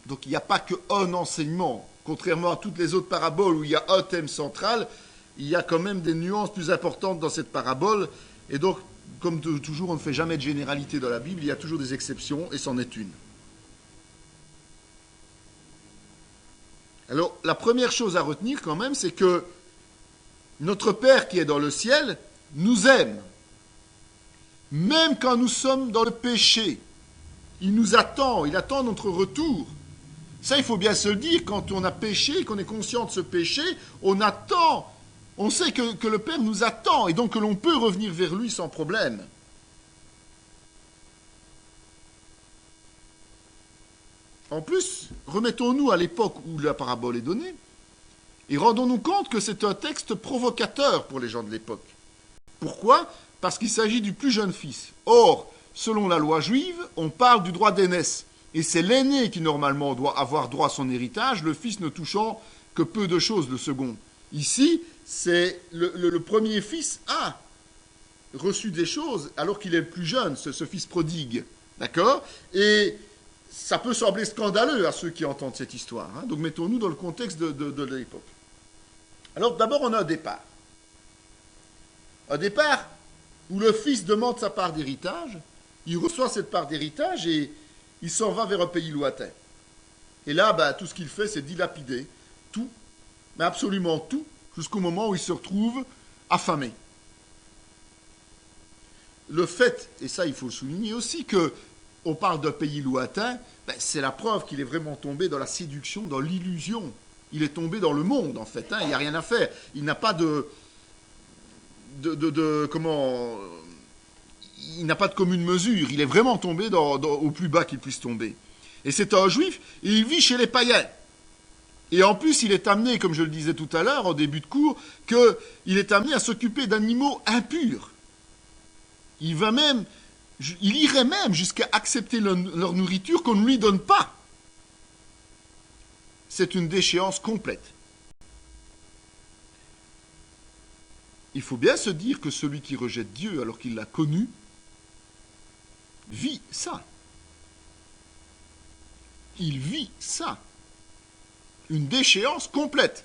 Donc il n'y a pas qu'un enseignement. Contrairement à toutes les autres paraboles où il y a un thème central, il y a quand même des nuances plus importantes dans cette parabole. Et donc, comme toujours, on ne fait jamais de généralité dans la Bible, il y a toujours des exceptions, et c'en est une. Alors, la première chose à retenir quand même, c'est que notre Père qui est dans le ciel nous aime. Même quand nous sommes dans le péché, il nous attend, il attend notre retour. Ça, il faut bien se le dire, quand on a péché, qu'on est conscient de ce péché, on attend, on sait que le Père nous attend, et donc que l'on peut revenir vers lui sans problème. En plus, remettons-nous à l'époque où la parabole est donnée, et rendons-nous compte que c'est un texte provocateur pour les gens de l'époque. Pourquoi ? Parce qu'il s'agit du plus jeune fils. Or, selon la loi juive, on parle du droit d'aînesse. Et c'est l'aîné qui, normalement, doit avoir droit à son héritage, le fils ne touchant que peu de choses, le second. Ici, c'est le premier fils a reçu des choses alors qu'il est le plus jeune, ce fils prodigue. D'accord ? Et ça peut sembler scandaleux à ceux qui entendent cette histoire. Hein. Donc, mettons-nous dans le contexte de l'époque. Alors, d'abord, on a un départ. Un départ où le fils demande sa part d'héritage, il reçoit cette part d'héritage et il s'en va vers un pays lointain. Et là, tout ce qu'il fait, c'est dilapider tout, mais absolument tout, jusqu'au moment où il se retrouve affamé. Le fait, et ça il faut le souligner aussi, qu'on parle d'un pays lointain, c'est la preuve qu'il est vraiment tombé dans la séduction, dans l'illusion. Il est tombé dans le monde, en fait. Il n'y a rien à faire. Il n'a pas il n'a pas de commune mesure. Il est vraiment tombé au plus bas qu'il puisse tomber. Et c'est un juif, et il vit chez les païens. Et en plus, il est amené, comme je le disais tout à l'heure, en début de cours, qu'il est amené à s'occuper d'animaux impurs. Il irait même jusqu'à accepter leur nourriture qu'on ne lui donne pas. C'est une déchéance complète. Il faut bien se dire que celui qui rejette Dieu alors qu'il l'a connu, vit ça. Il vit ça. Une déchéance complète.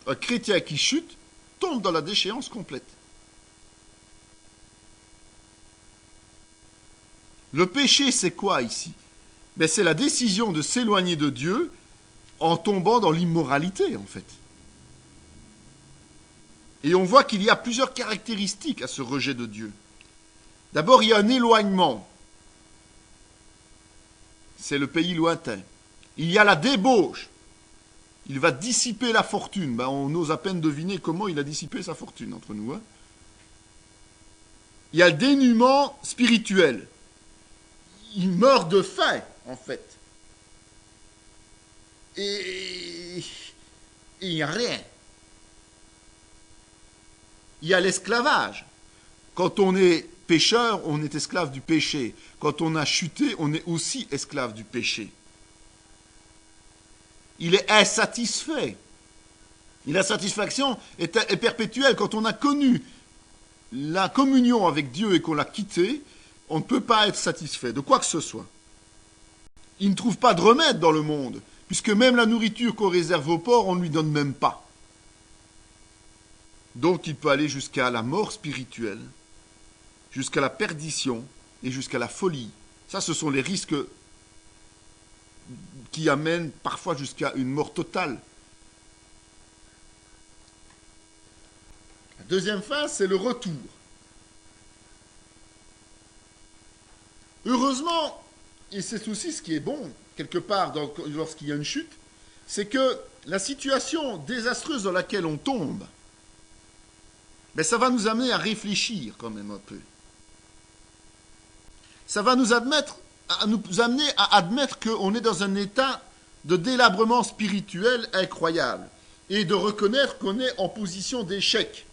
Un chrétien qui chute tombe dans la déchéance complète. Le péché, c'est quoi ici ? C'est la décision de s'éloigner de Dieu en tombant dans l'immoralité, en fait. Et on voit qu'il y a plusieurs caractéristiques à ce rejet de Dieu. D'abord, il y a un éloignement. C'est le pays lointain. Il y a la débauche. Il va dissiper la fortune. On ose à peine deviner comment il a dissipé sa fortune entre nous. Hein. Il y a le dénuement spirituel. Il meurt de faim, en fait. Et il n'y a rien. Il y a l'esclavage. Quand on est pécheur, on est esclave du péché. Quand on a chuté, on est aussi esclave du péché. Il est insatisfait. La satisfaction est perpétuelle. Quand on a connu la communion avec Dieu et qu'on l'a quitté, on ne peut pas être satisfait de quoi que ce soit. Il ne trouve pas de remède dans le monde, puisque même la nourriture qu'on réserve au porc, on ne lui donne même pas. Donc il peut aller jusqu'à la mort spirituelle. jusqu'à la perdition et jusqu'à la folie. Ça, ce sont les risques qui amènent parfois jusqu'à une mort totale. La deuxième phase, c'est le retour. Heureusement, et c'est aussi ce qui est bon, quelque part, lorsqu'il y a une chute, c'est que la situation désastreuse dans laquelle on tombe, ben ça va nous amener à réfléchir quand même un peu. Ça va nous amener à admettre qu'on est dans un état de délabrement spirituel incroyable et de reconnaître qu'on est en position d'échec.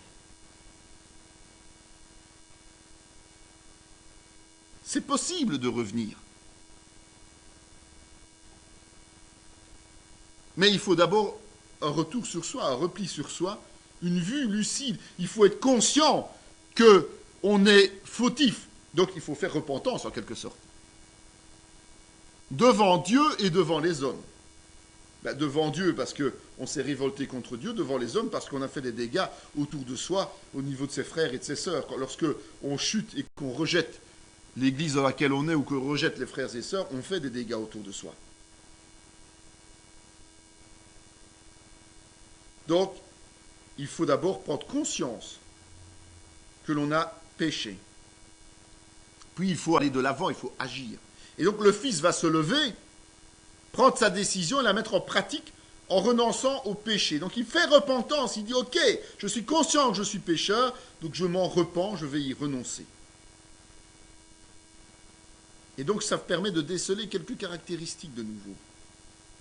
C'est possible de revenir. Mais il faut d'abord un retour sur soi, un repli sur soi, une vue lucide. Il faut être conscient qu'on est fautif. Donc il faut faire repentance en quelque sorte. Devant Dieu et devant les hommes. Ben, devant Dieu parce qu'on s'est révolté contre Dieu, devant les hommes parce qu'on a fait des dégâts autour de soi, au niveau de ses frères et de ses sœurs. Lorsque on chute et qu'on rejette l'église dans laquelle on est ou qu'on rejette les frères et sœurs, on fait des dégâts autour de soi. Donc, il faut d'abord prendre conscience que l'on a péché. Puis il faut aller de l'avant, il faut agir. Et donc le Fils va se lever, prendre sa décision et la mettre en pratique en renonçant au péché. Donc il fait repentance, il dit « Ok, je suis conscient que je suis pécheur, donc je m'en repens, je vais y renoncer. » Et donc ça permet de déceler quelques caractéristiques de nouveau.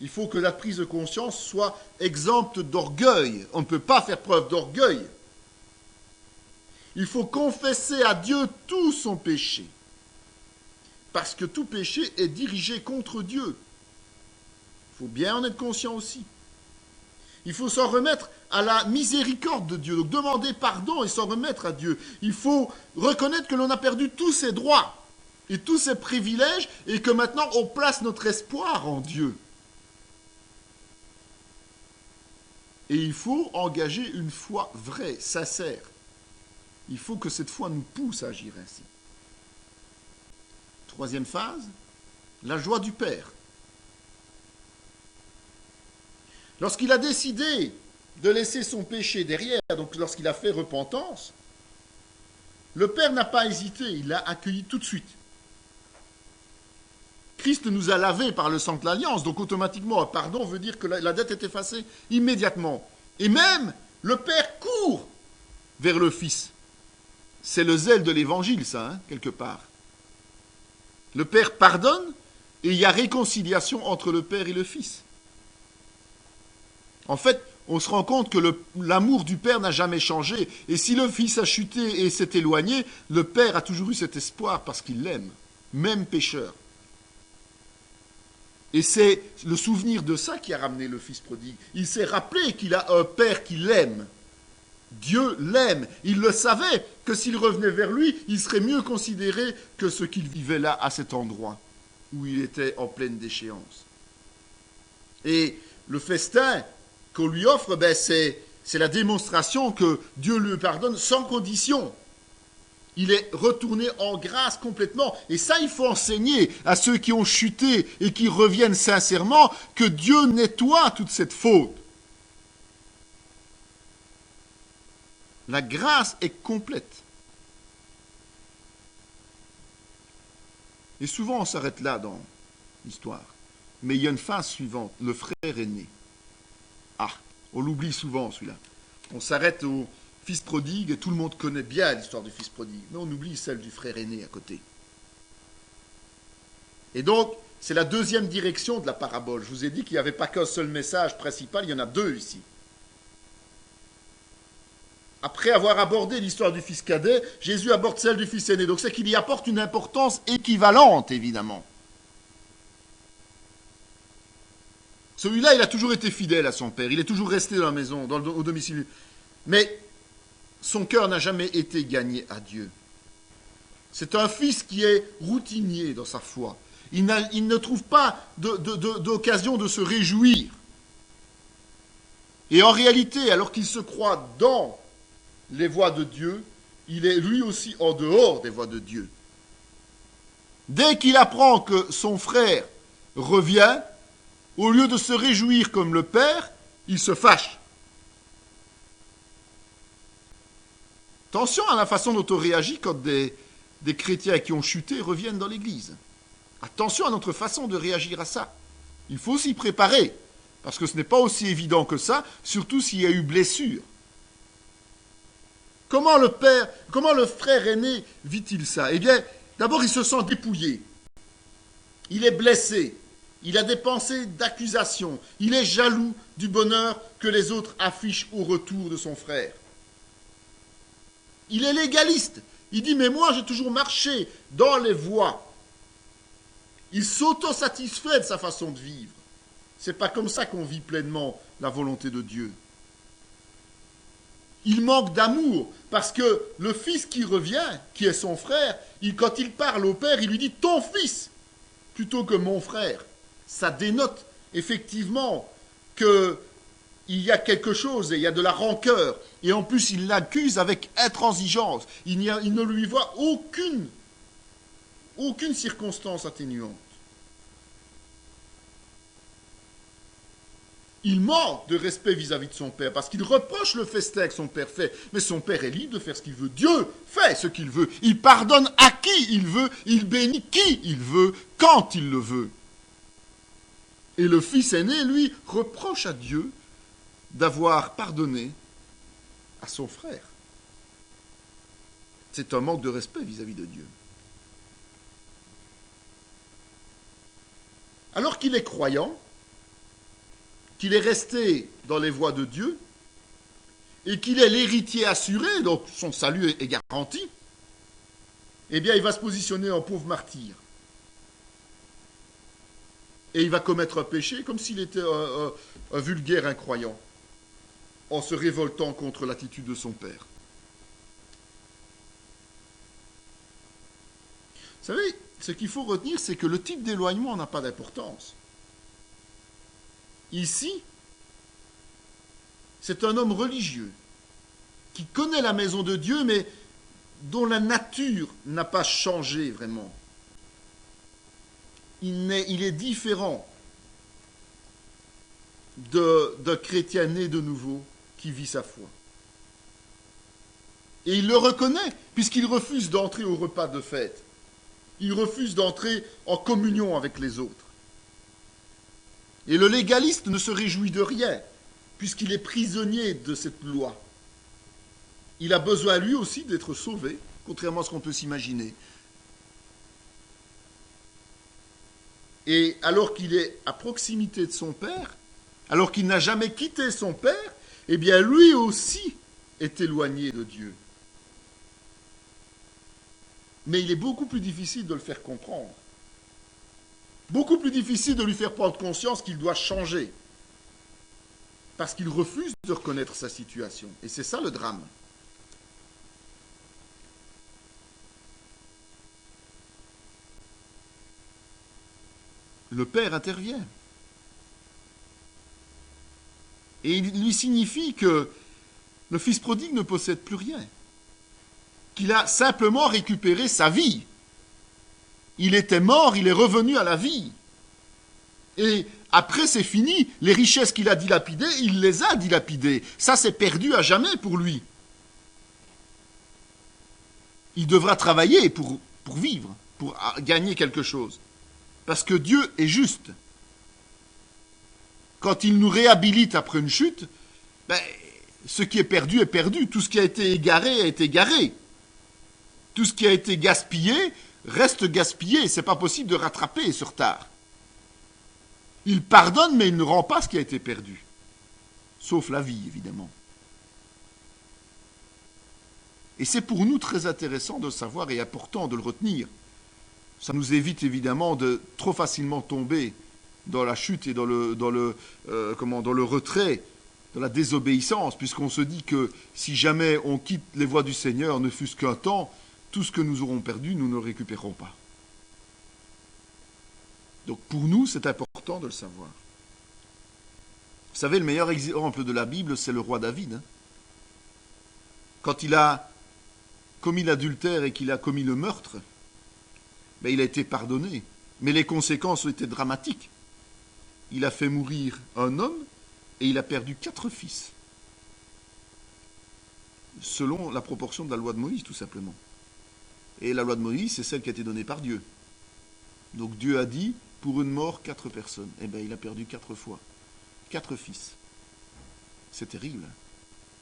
Il faut que la prise de conscience soit exempte d'orgueil. On ne peut pas faire preuve d'orgueil. Il faut confesser à Dieu tout son péché. Parce que tout péché est dirigé contre Dieu. Il faut bien en être conscient aussi. Il faut s'en remettre à la miséricorde de Dieu. Donc demander pardon et s'en remettre à Dieu. Il faut reconnaître que l'on a perdu tous ses droits et tous ses privilèges et que maintenant on place notre espoir en Dieu. Et il faut engager une foi vraie, sincère. Il faut que cette foi nous pousse à agir ainsi. Troisième phase, la joie du Père. Lorsqu'il a décidé de laisser son péché derrière, donc lorsqu'il a fait repentance, le Père n'a pas hésité, il l'a accueilli tout de suite. Christ nous a lavés par le sang de l'Alliance, donc automatiquement, un pardon veut dire que la dette est effacée immédiatement. Et même, le Père court vers le Fils. C'est le zèle de l'Évangile, ça, hein, quelque part. Le Père pardonne et il y a réconciliation entre le Père et le Fils. En fait, on se rend compte que l'amour du Père n'a jamais changé. Et si le Fils a chuté et s'est éloigné, le Père a toujours eu cet espoir parce qu'il l'aime, même pécheur. Et c'est le souvenir de ça qui a ramené le Fils prodigue. Il s'est rappelé qu'il a un Père qui l'aime. Dieu l'aime. Il le savait que s'il revenait vers lui, il serait mieux considéré que ce qu'il vivait là, à cet endroit, où il était en pleine déchéance. Et le festin qu'on lui offre, c'est la démonstration que Dieu lui pardonne sans condition. Il est retourné en grâce complètement. Et ça, il faut enseigner à ceux qui ont chuté et qui reviennent sincèrement que Dieu nettoie toute cette faute. La grâce est complète. Et souvent, on s'arrête là dans l'histoire. Mais il y a une phase suivante, le frère aîné. Ah, on l'oublie souvent celui-là. On s'arrête au fils prodigue, et tout le monde connaît bien l'histoire du fils prodigue. Mais on oublie celle du frère aîné à côté. Et donc, c'est la deuxième direction de la parabole. Je vous ai dit qu'il n'y avait pas qu'un seul message principal, il y en a deux ici. Après avoir abordé l'histoire du fils cadet, Jésus aborde celle du fils aîné. Donc c'est qu'il y apporte une importance équivalente, évidemment. Celui-là, il a toujours été fidèle à son père. Il est toujours resté dans la maison, au domicile. Mais son cœur n'a jamais été gagné à Dieu. C'est un fils qui est routinier dans sa foi. Il ne trouve pas d'occasion de se réjouir. Et en réalité, alors qu'il se croit dans les voies de Dieu, il est lui aussi en dehors des voies de Dieu. Dès qu'il apprend que son frère revient, au lieu de se réjouir comme le père, il se fâche. Attention à la façon dont on réagit quand des chrétiens qui ont chuté reviennent dans l'église. Attention à notre façon de réagir à ça. Il faut s'y préparer, parce que ce n'est pas aussi évident que ça, surtout s'il y a eu blessure. Comment le frère aîné vit-il ça? Eh bien, d'abord, il se sent dépouillé. Il est blessé. Il a des pensées d'accusation. Il est jaloux du bonheur que les autres affichent au retour de son frère. Il est légaliste. Il dit, mais moi, j'ai toujours marché dans les voies. Il s'auto-satisfait de sa façon de vivre. C'est pas comme ça qu'on vit pleinement la volonté de Dieu. Il manque d'amour, parce que le fils qui revient, qui est son frère, quand il parle au père, il lui dit « ton fils » plutôt que « mon frère ». Ça dénote effectivement qu'il y a quelque chose, et il y a de la rancœur. Et en plus, il l'accuse avec intransigeance. Il ne lui voit aucune circonstance atténuante. Il manque de respect vis-à-vis de son père, parce qu'il reproche le festin que son père fait. Mais son père est libre de faire ce qu'il veut. Dieu fait ce qu'il veut. Il pardonne à qui il veut. Il bénit qui il veut, quand il le veut. Et le fils aîné, lui, reproche à Dieu d'avoir pardonné à son frère. C'est un manque de respect vis-à-vis de Dieu. Alors qu'il est croyant, qu'il est resté dans les voies de Dieu, et qu'il est l'héritier assuré, donc son salut est garanti, eh bien il va se positionner en pauvre martyr. Et il va commettre un péché comme s'il était un vulgaire incroyant, en se révoltant contre l'attitude de son père. Vous savez, ce qu'il faut retenir, c'est que le type d'éloignement n'a pas d'importance. Ici, c'est un homme religieux qui connaît la maison de Dieu, mais dont la nature n'a pas changé vraiment. Il est différent d'un chrétien né de nouveau qui vit sa foi. Et il le reconnaît, puisqu'il refuse d'entrer au repas de fête. Il refuse d'entrer en communion avec les autres. Et le légaliste ne se réjouit de rien, puisqu'il est prisonnier de cette loi. Il a besoin lui aussi d'être sauvé, contrairement à ce qu'on peut s'imaginer. Et alors qu'il est à proximité de son père, alors qu'il n'a jamais quitté son père, eh bien lui aussi est éloigné de Dieu. Mais il est beaucoup plus difficile de le faire comprendre. Beaucoup plus difficile de lui faire prendre conscience qu'il doit changer. Parce qu'il refuse de reconnaître sa situation. Et c'est ça le drame. Le père intervient. Et il lui signifie que le fils prodigue ne possède plus rien. Qu'il a simplement récupéré sa vie. Il était mort, il est revenu à la vie. Et après, c'est fini. Les richesses qu'il a dilapidées, il les a dilapidées. Ça, c'est perdu à jamais pour lui. Il devra travailler pour vivre, pour gagner quelque chose. Parce que Dieu est juste. Quand il nous réhabilite après une chute, ce qui est perdu est perdu. Tout ce qui a été égaré a été égaré. Tout ce qui a été gaspillé reste gaspillé. Ce n'est pas possible de rattraper ce retard. Il pardonne, mais il ne rend pas ce qui a été perdu. Sauf la vie, évidemment. Et c'est pour nous très intéressant de le savoir et important de le retenir. Ça nous évite évidemment de trop facilement tomber dans la chute et dans le retrait, dans la désobéissance, puisqu'on se dit que si jamais on quitte les voies du Seigneur, ne fût-ce qu'un temps, tout ce que nous aurons perdu, nous ne le récupérerons pas. Donc pour nous, c'est important de le savoir. Vous savez, le meilleur exemple de la Bible, c'est le roi David. Quand commis l'adultère et qu'il a commis le meurtre, ben, il a été pardonné. Mais les conséquences ont été dramatiques. Il a fait mourir un homme et il a perdu 4 fils. Selon la proportion de la loi de Moïse, tout simplement. Et la loi de Moïse, c'est celle qui a été donnée par Dieu. Donc Dieu a dit, pour une mort, 4 personnes. Eh bien, il a perdu 4 fois. 4 fils. C'est terrible.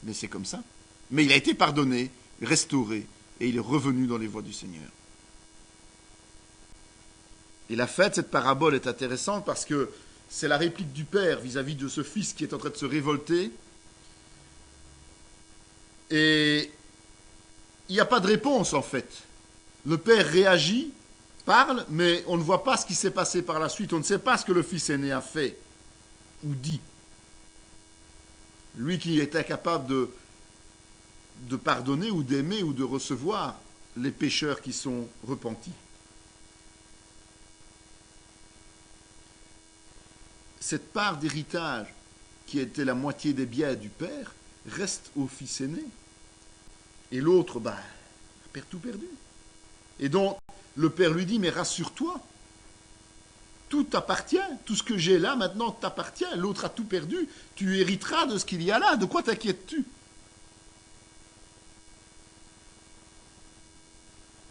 Mais c'est comme ça. Mais il a été pardonné, restauré, et il est revenu dans les voies du Seigneur. Et la fin de cette parabole est intéressante parce que c'est la réplique du père vis-à-vis de ce fils qui est en train de se révolter. Et il n'y a pas de réponse en fait. Le père réagit, parle, mais on ne voit pas ce qui s'est passé par la suite. On ne sait pas ce que le fils aîné a fait ou dit. Lui qui est incapable de pardonner ou d'aimer ou de recevoir les pécheurs qui sont repentis. Cette part d'héritage qui était la moitié des biens du père reste au fils aîné. Et l'autre, a tout perdu. Et donc, le père lui dit, mais rassure-toi, tout t'appartient, tout ce que j'ai là maintenant t'appartient, l'autre a tout perdu, tu hériteras de ce qu'il y a là, de quoi t'inquiètes-tu?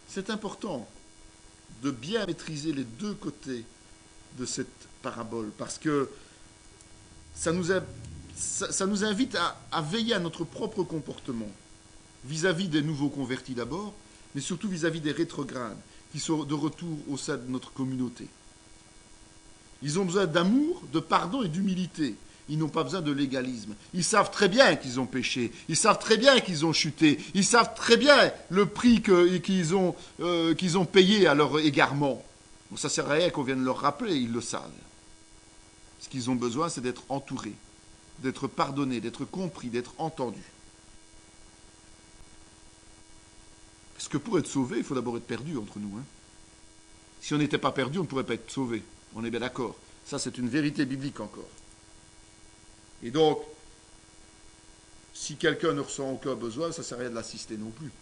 C'est important de bien maîtriser les deux côtés de cette parabole, parce que ça nous invite à veiller à notre propre comportement, vis-à-vis des nouveaux convertis d'abord, mais surtout vis-à-vis des rétrogrades, qui sont de retour au sein de notre communauté. Ils ont besoin d'amour, de pardon et d'humilité. Ils n'ont pas besoin de légalisme. Ils savent très bien qu'ils ont péché. Ils savent très bien qu'ils ont chuté. Ils savent très bien le prix qu'ils ont payé à leur égarement. Donc ça ne sert à rien qu'on vienne leur rappeler, ils le savent. Ce qu'ils ont besoin, c'est d'être entourés, d'être pardonnés, d'être compris, d'être entendus. Parce que pour être sauvé, il faut d'abord être perdu entre nous. Si on n'était pas perdu, on ne pourrait pas être sauvé. On est bien d'accord. Ça, c'est une vérité biblique encore. Et donc, si quelqu'un ne ressent aucun besoin, ça ne sert à rien de l'assister non plus.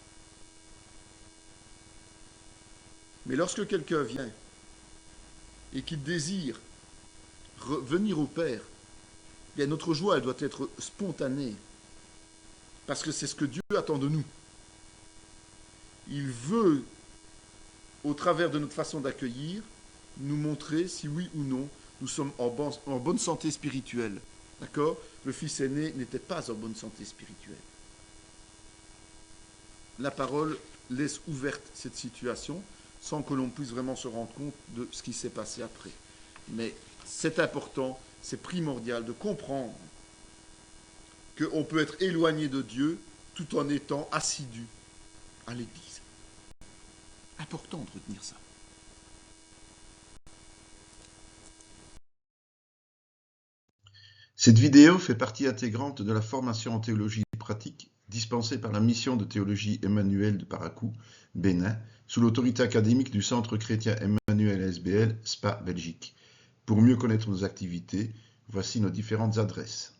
Mais lorsque quelqu'un vient et qu'il désire venir au Père, bien notre joie, elle doit être spontanée. Parce que c'est ce que Dieu attend de nous. Il veut, au travers de notre façon d'accueillir, nous montrer si oui ou non nous sommes en bonne santé spirituelle. D'accord? Le fils aîné n'était pas en bonne santé spirituelle. La parole laisse ouverte cette situation sans que l'on puisse vraiment se rendre compte de ce qui s'est passé après. Mais c'est important, c'est primordial de comprendre qu'on peut être éloigné de Dieu tout en étant assidu à l'Église. Important de retenir ça. Cette vidéo fait partie intégrante de la formation en théologie pratique dispensée par la mission de théologie Emmanuel de Parakou, Bénin, sous l'autorité académique du Centre chrétien Emmanuel SBL, Spa, Belgique. Pour mieux connaître nos activités, voici nos différentes adresses.